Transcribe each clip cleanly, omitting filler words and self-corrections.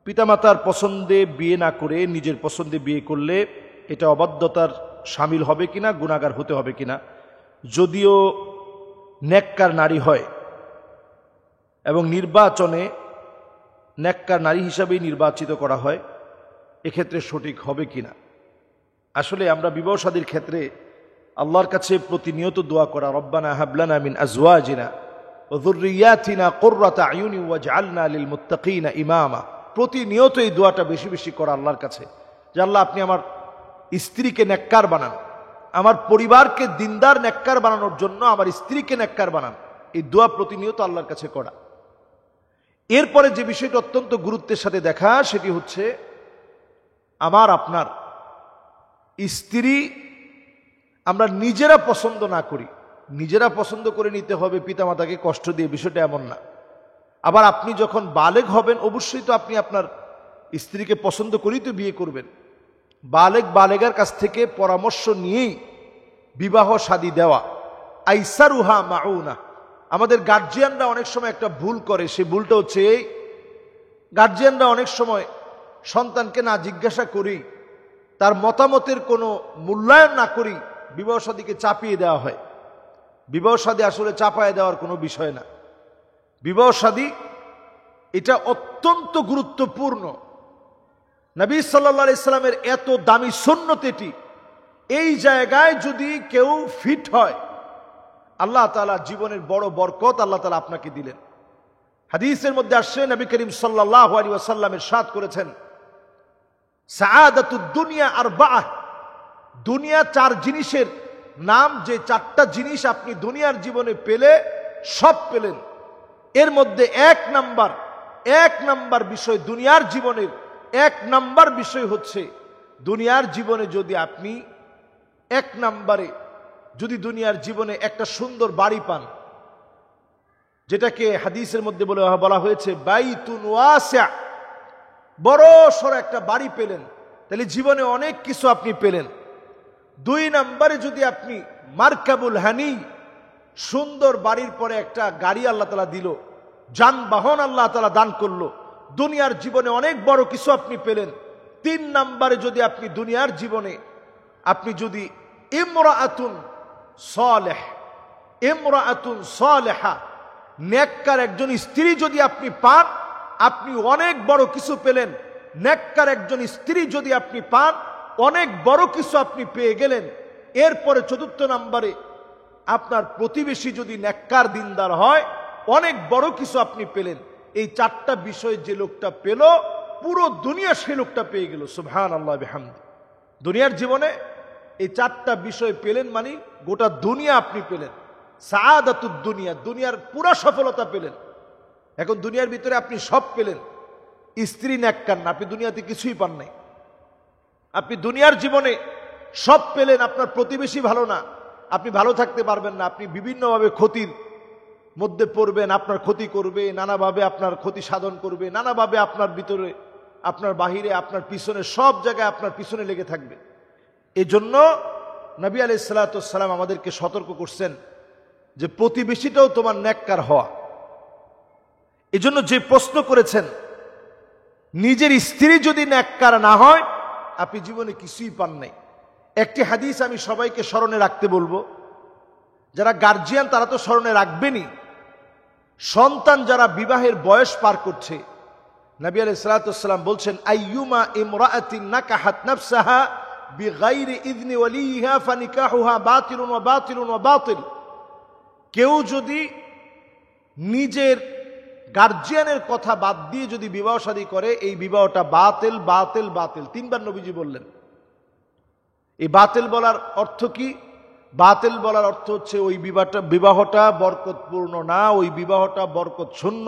পিতামাতার পছন্দে বিয়ে না করে নিজের পছন্দে বিয়ে করলে এটা অবাধ্যতার শামিল হবে কিনা, গুনাহগার হতে হবে কিনা? যদিও নেককার নারী হয় এবং নির্বাচনে নেককার নারী হিসাবেই নির্বাচিত করা হয়, এক্ষেত্রে সঠিক হবে কিনা? আসলে আমরা বিবাহ শাদীর ক্ষেত্রে আল্লাহর কাছে প্রতিনিয়ত দোয়া করা, রব্বানা হাবলানা মিন আজওয়াজিনা ওয়া যুররিয়াতিনা কুররাতা আয়ুনি ওয়াজআলনা লিল মুত্তাকিনা ইমামা। প্রতিনিয়ত এই দোয়াটা বেশি বেশি করা আল্লাহর কাছে, যে আল্লাহ আপনি আমার স্ত্রীকে নেককার বানান, আমার পরিবারকে দিনদার নেককার বানানোর জন্য আমার স্ত্রীকে নেককার বানান। এই দোয়া প্রতিনিয়ত আল্লাহর কাছে করা। এরপরে যে বিষয়টা অত্যন্ত গুরুত্বের সাথে দেখা, সেটি হচ্ছে আমার আপনার স্ত্রী আমরা নিজেরা পছন্দ না করি, নিজেরা পছন্দ করে নিতে হবে পিতামাতাকে কষ্ট দিয়ে, বিষয়টা এমন না। আবার আপনি যখন বালেগ হবেন অবশ্যই তো আপনি আপনার স্ত্রীকে পছন্দ করেই তো বিয়ে করবেন। বালেগার কাছ থেকে পরামর্শ নিয়েই বিবাহ শাদী দেওয়া। আইসারুহা মাউনা। আমাদের গার্জিয়ানরা অনেক সময় একটা ভুল করে, সেই ভুলটা হচ্ছে এই, গার্জিয়ানরা অনেক সময় সন্তানকে না জিজ্ঞাসা করেই, তার মতামতের কোনো মূল্যায়ন না করেই বিবাহ শাদীকে চাপিয়ে দেওয়া হয়। বিবাহ শাদী আসলে চাপায় দেওয়ার কোনো বিষয় না। বিবাহ শাদী এটা অত্যন্ত গুরুত্বপূর্ণ। নবী সাল্লাল্লাহু আলাইহি সাল্লামের এত দামি সুন্নত এটি। এই জায়গায় যদি কেউ ফিট হয়, আল্লাহ তাআলা জীবনের বড় বরকত আল্লাহ তাআলা আপনাকে দিলেন। হাদিসের মধ্যে আসছে, নবী করিম সাল্লাল্লাহু আলাইহি ওয়াসাল্লাম ইরশাদ করেছেন, সাআদাতুদ দুনিয়া আরবাআহ। দুনিয়া চার জিনিসের নাম, যে চারটা জিনিস আপনি দুনিয়ার জীবনে পেলে সব পেলেন। এর মধ্যে এক নাম্বার বিষয়, দুনিয়ার জীবনের এক নাম্বার বিষয় হচ্ছে, দুনিয়ার জীবনে যদি আপনি এক নাম্বারে যদি দুনিয়ার জীবনে একটা সুন্দর বাড়ি পান, যেটাকে হাদিসের মধ্যে বলা হয়েছে বাইতুন ওয়াসিআ, বড় সড় একটা বাড়ি পেলেন, তাহলে জীবনে অনেক কিছু আপনি পেলেন। দুই নাম্বারে যদি আপনি মারকাবুল হানি, সুন্দর বাড়ির পরে একটা গাড়ি আল্লাহ তাআলা দিল, যানবাহন আল্লাহ তাআলা দান করলো, দুনিয়ার জীবনে অনেক বড় কিছু আপনি পেলেন। তিন নাম্বারে যদি আপনি দুনিয়ার জীবনে আপনি যদি ইমরাআতুন সালেহা, নেককার একজন স্ত্রী যদি আপনি পান, আপনি অনেক বড় কিছু পেলেন। নেককার একজন স্ত্রী যদি আপনি পান, অনেক বড় কিছু আপনি পেয়ে গেলেন। এরপরে চতুর্থ নাম্বারে আপনার প্রতিবেশী যদি নেককার দিনদার হয়, অনেক বড় কিছু আপনি পেলেন। এই চারটা বিষয় যে লোকটা পেল, পুরো দুনিয়া সেই লোকটা পেয়ে গেল। সুবহানাল্লাহ বিহামদি। দুনিয়ার জীবনে এই চারটা বিষয় পেলেন মানে গোটা দুনিয়া আপনি পেলেন। সাআদাতুদ দুনিয়া, দুনিয়ার পুরো সফলতা পেলেন। এখন দুনিয়ার ভিতরে আপনি সব পেলেন, স্ত্রী নেককার না, আপনি দুনিয়াতে কিছুই পান নাই। আপনি দুনিয়ার জীবনে সব পেলেন, আপনার প্রতিবেশী ভালো না, আপনি ভালো থাকতে পারবেন না, আপনি বিভিন্নভাবে ক্ষতির মধ্যে পড়বেন, আপনার ক্ষতি করবে, নানাভাবে আপনার ক্ষতি সাধন করবে, নানাভাবে আপনার ভিতরে, আপনার বাহিরে, আপনার পিছনে, সব জায়গায় আপনার পিছনে লেগে থাকবে। এই জন্য নবী আলাইহিস সালাতু ওয়াস সালাম আমাদেরকে সতর্ক করছেন যে প্রতিবেশীটাও তোমার নেককার হওয়া। এই জন্য যে প্রশ্ন করেছেন, নিজের স্ত্রী যদি নেককার না হয় আপনি জীবনে কিছুই পান নাই। একটি হাদিস আমি সবাইকে স্মরণে রাখতে বলবো, যারা গার্জিয়ান তারা তো স্মরণে রাখবেনই। সন্তান যারা বিবাহের বয়স পার করছে, নবী আলাইহিস সালাতু ওয়াস সালাম বলছেন, আইয়ুমা ইমরাআতিন নাকাহাত নাফসাহা বিগাইরি ইযনি ওয়ালিহা ফানিকাহুহা বাতিলুন ওয়া বাতিলুন ওয়া বাতিল। কেউ যদি নিজের গার্জিয়ানের কথা বাদ দিয়ে যদি বিবাহ শাদী করে, এই বিবাহটা বাতিল বাতিল বাতিল। তিনবার নবীজি বললেন। এই বাতিল বলার অর্থ কি? বাতিল বলার অর্থ হচ্ছে ওই বিবাহটা বরকতপূর্ণ না, ওই বিবাহটা বরকত শূন্য,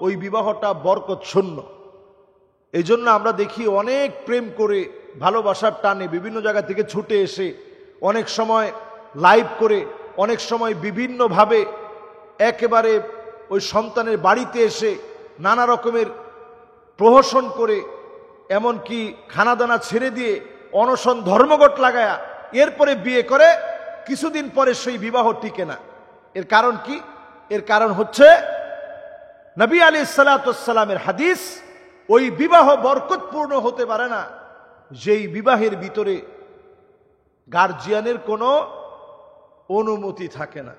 ওই বিবাহটা বরকত শূন্য। এই জন্য আমরা দেখি অনেক প্রেম করে ভালোবাসার টানে বিভিন্ন জায়গা থেকে ছুটে এসে, অনেক সময় লাইভ করে, অনেক সময় বিভিন্নভাবে একেবারে ওই সন্তানের বাড়িতে এসে নানা রকমের প্রহসন করে, এমনকি খানাদানা ছেড়ে দিয়ে অনশন ধর্মঘট লাগায়া এরপরে বিয়ে করে, কিছুদিন পরে সেই বিবাহ টিকে না। এর কারণ কি? এর কারণ হচ্ছে নবী আলাইহিস সালাতু ওয়াস সালামের হাদিস, ওই বিবাহ বরকতপূর্ণ হতে পারে না যেই বিবাহের ভিতরে গার্জিয়ানের কোনো অনুমতি থাকে না।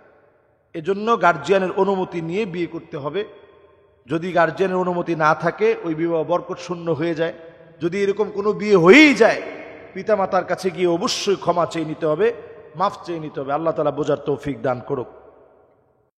এজন্য গার্জিয়ানের অনুমতি নিয়ে বিয়ে করতে হবে। যদি গার্জিয়ানের অনুমতি না থাকে ওই বিবাহ বরকত শূন্য হয়ে যায়। যদি এরকম কোনো বিয়ে হয়েই যায়, পিতামাতার কাছে গিয়ে অবশ্যই ক্ষমা চেয়ে নিতে হবে, মাফ চেয়ে নিতে হবে। আল্লাহ তাআলা বোঝার তৌফিক দান করুক।